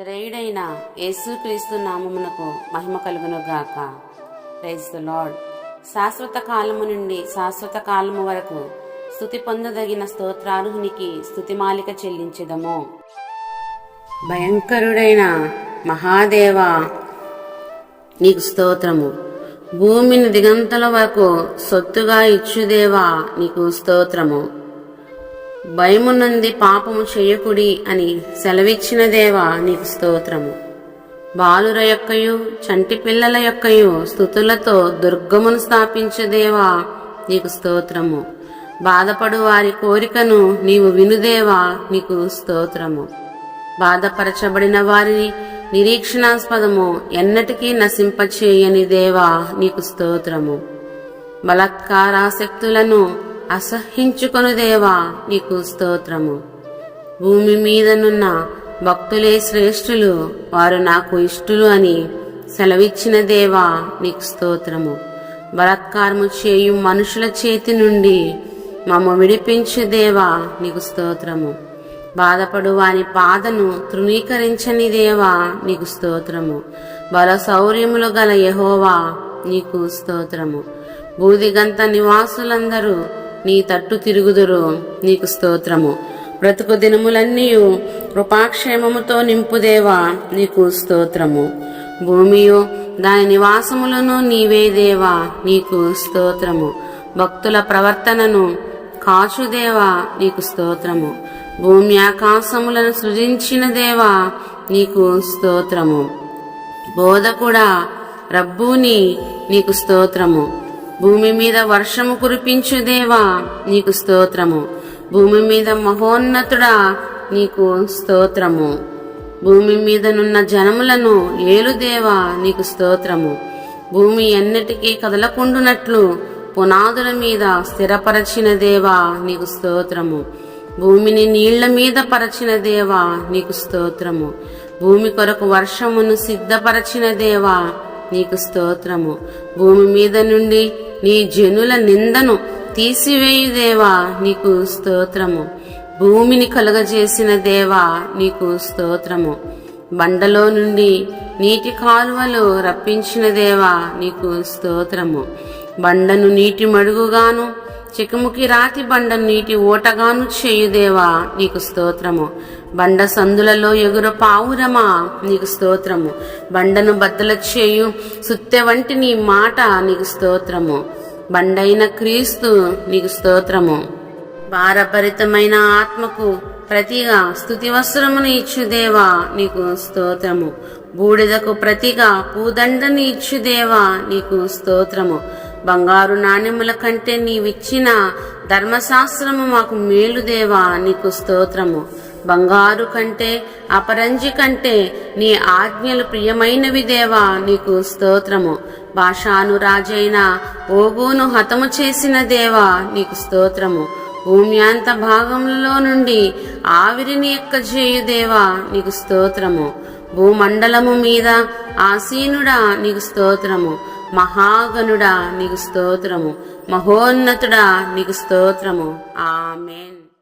నజరేయుడైన యేసుక్రీస్తు నామమునకు మహిమ కలుగును గాక. Praise the Lord. శాశ్వత కాలము నుండి శాశ్వత కాలము వరకు స్తుతి పొందదగిన స్తోత్రార్హునికి స్తుతిమాలిక చెల్లించెదము. భయంకరుడైన మహాదేవా, నీకు స్తోత్రము. భూమిని దిగంతల వరకు సొత్తుగా ఇచ్చుదేవా, నీకు స్తోత్రము. భయము నుండి పాపము చేయకుడి అని సెలవిచ్చిన దేవా, నీకు స్తోత్రము. బాలుర యొక్కయు చంటి పిల్లల యొక్కయు స్తుతులతో దుర్గమును స్థాపించుదేవా, నీకు స్తోత్రము. బాధపడు వారి కోరికను నీవు వినుదేవా, నీకు స్తోత్రము. బాధపరచబడిన వారిని నిరీక్షణాస్పదము ఎన్నటికీ నశింపచేయని దేవా, నీకు స్తోత్రము. బలత్కారాసక్తులను అసహ్యించుకొను దేవా, నీకు స్తోత్రము. భూమి మీదనున్న భక్తులే శ్రేష్ఠులు, వారు నాకు ఇష్టులు అని సెలవిచ్చిన దేవా, నీకు స్తోత్రము. బలాత్కారము చేయు మనుషుల చేతి నుండి మమ్మ విడిపించు దేవా, నీకు స్తోత్రము. బాధపడు వాని బాధను తృణీకరించని దేవా, నీకు స్తోత్రము. బల శౌర్యములు గల యెహోవా, నీకు స్తోత్రము. బూదిగంత నివాసులందరూ నీ తట్టు తిరుగుదురు, నీకు స్తోత్రము. బ్రతుకు దినములన్నీయు కృపాక్షేమముతో నింపుదేవా, నీకు స్తోత్రము. భూమియు దాని నివాసములను నీవే దేవా, నీకు స్తోత్రము. భక్తుల ప్రవర్తనను కాచుదేవా, నీకు స్తోత్రము. భూమి ఆకాశములను సృజించిన దేవా, నీకు స్తోత్రము. బోధకుడా, రబ్బూని, నీకు స్తోత్రము. భూమి మీద వర్షము కురిపించు దేవా, నీకు స్తోత్రము. భూమి మీద మహోన్నతుడా, నీకు స్తోత్రము. భూమి మీదనున్న జనములను ఏలుదేవా, నీకు స్తోత్రము. భూమి ఎన్నటికీ కదలకుండునట్లు పునాదుల మీద స్థిరపరచిన దేవా, నీకు స్తోత్రము. భూమిని నీళ్ల మీద పరచిన దేవా, నీకు స్తోత్రము. భూమి కొరకు వర్షమును సిద్ధపరచిన దేవా, నీకు స్తోత్రము. భూమి మీద నుండి నీ జనుల నిందను తీసివేయు దేవా, నీకు స్తోత్రము. భూమిని కలుగజేసిన దేవా, నీకు స్తోత్రము. బండలో నుండి నీటి కాలువలు రప్పించిన దేవా, నీకు స్తోత్రము. బండను నీటి మడుగుగాను చికుముకి రాతి బండను నీటి ఓటగాను చేయుదేవా, నీకు స్తోత్రము. బండ సందులలో ఎగురు పావురమా, నీకు స్తోత్రము. బండను బద్దల చేయు సుత్తె వంటి నీ మాట, నీకు స్తోత్రము. బండైన క్రీస్తు, నీకు స్తోత్రము. భారభరితమైన ఆత్మకు ప్రతిగా స్తుతి వస్త్రమును ఇచ్చుదేవా, నీకు స్తోత్రము. బూడిదకు ప్రతిగా పూదండని ఇచ్చుదేవా, నీకు స్తోత్రము. బంగారు నాణ్యముల కంటే నీవిచ్చిన ధర్మశాస్త్రము మాకు మేలుదేవా, నీకు స్తోత్రము. బంగారు కంటే అపరంజి కంటే నీ ఆజ్ఞలు ప్రియమైనవి దేవా, నీకు స్తోత్రము. బాషాను రాజైన ఓగును హతము చేసిన దేవా, నీకు స్తోత్రము. భూమి అంత భాగంలో నుండి ఆవిరిని ఎక్కజేయు దేవా, నీకు స్తోత్రము. భూమండలము మీద ఆసీనుడా, నీకు స్తోత్రము. మహాగణుడా, నీకు స్తోత్రము. మహోన్నతుడా, నీకు స్తోత్రము. ఆమేన్.